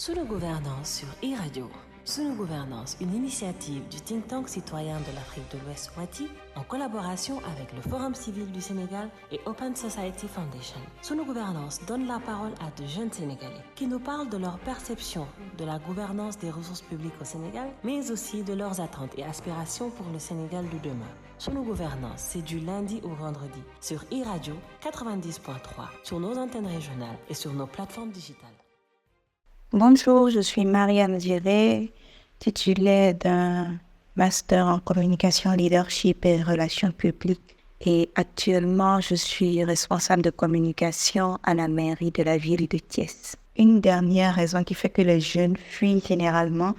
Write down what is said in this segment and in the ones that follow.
Sous nos gouvernances sur e-Radio. Sous nos gouvernances, une initiative du think tank citoyen de l'Afrique de l'Ouest WATI en collaboration avec le Forum civil du Sénégal et Open Society Foundation. Sous nos gouvernances donne la parole à de jeunes Sénégalais qui nous parlent de leur perception de la gouvernance des ressources publiques au Sénégal, mais aussi de leurs attentes et aspirations pour le Sénégal de demain. Sous nos gouvernances, c'est du lundi au vendredi sur e-Radio 90.3, sur nos antennes régionales et sur nos plateformes digitales. Bonjour, je suis Marianne Giré, titulaire d'un master en communication, leadership et relations publiques. Et actuellement, je suis responsable de communication à la mairie de la ville de Thiès. Une dernière raison qui fait que les jeunes fuient généralement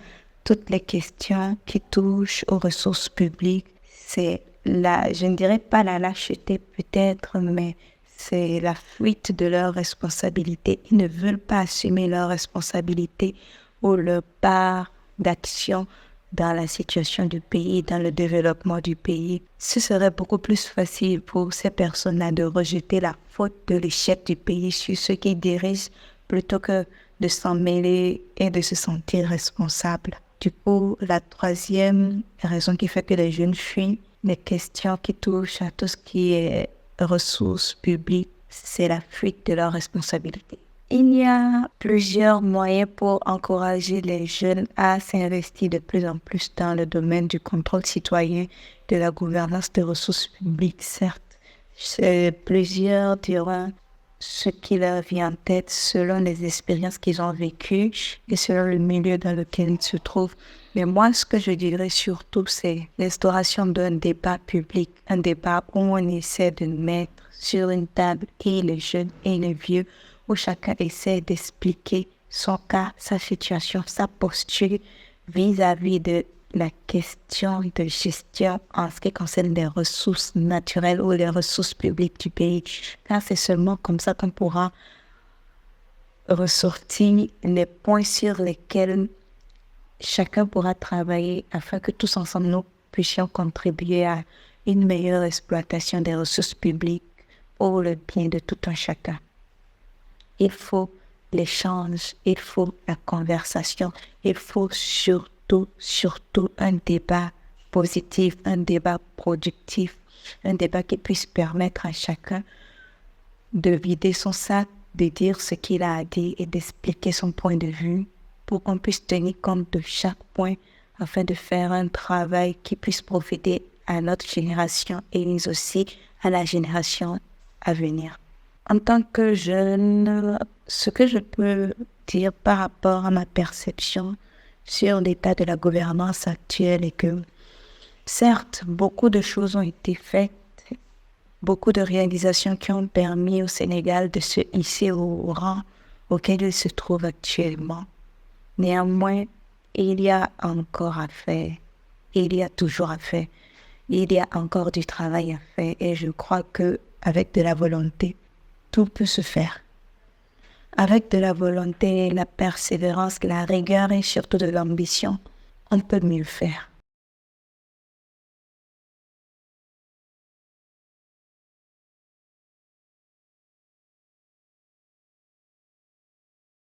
toutes les questions qui touchent aux ressources publiques, c'est je ne dirais pas la lâcheté peut-être, mais c'est la fuite de leurs responsabilités. Ils ne veulent pas assumer leurs responsabilités ou leur part d'action dans la situation du pays, dans le développement du pays. Ce serait beaucoup plus facile pour ces personnes-là de rejeter la faute de l'échec du pays sur ceux qui dirigent plutôt que de s'en mêler et de se sentir responsables. Du coup, la troisième raison qui fait que les jeunes fuient, les questions qui touchent à tout ce qui est ressources publiques, c'est la fuite de leurs responsabilités. Il y a plusieurs moyens pour encourager les jeunes à s'investir de plus en plus dans le domaine du contrôle citoyen, de la gouvernance des ressources publiques, certes. Plusieurs diront ce qui leur vient en tête selon les expériences qu'ils ont vécues et selon le milieu dans lequel ils se trouvent. Mais moi, ce que je dirais surtout, c'est l'instauration d'un débat public, un débat où on essaie de mettre sur une table et les jeunes et les vieux, où chacun essaie d'expliquer son cas, sa situation, sa posture vis-à-vis de la question de gestion en ce qui concerne les ressources naturelles ou les ressources publiques du pays. Car c'est seulement comme ça qu'on pourra ressortir les points sur lesquels chacun pourra travailler afin que tous ensemble nous puissions contribuer à une meilleure exploitation des ressources publiques pour le bien de tout un chacun. Il faut l'échange, il faut la conversation, il faut surtout un débat positif, un débat productif, un débat qui puisse permettre à chacun de vider son sac, de dire ce qu'il a à dire et d'expliquer son point de vue pour qu'on puisse tenir compte de chaque point afin de faire un travail qui puisse profiter à notre génération et aussi à la génération à venir. En tant que jeune, ce que je peux dire par rapport à ma perception sur l'état de la gouvernance actuelle est que, certes, beaucoup de choses ont été faites, beaucoup de réalisations qui ont permis au Sénégal de se hisser au rang auquel il se trouve actuellement. Néanmoins, il y a encore à faire, il y a toujours à faire, il y a encore du travail à faire et je crois qu'avec de la volonté, tout peut se faire. Avec de la volonté, la persévérance, la rigueur et surtout de l'ambition, on peut mieux faire.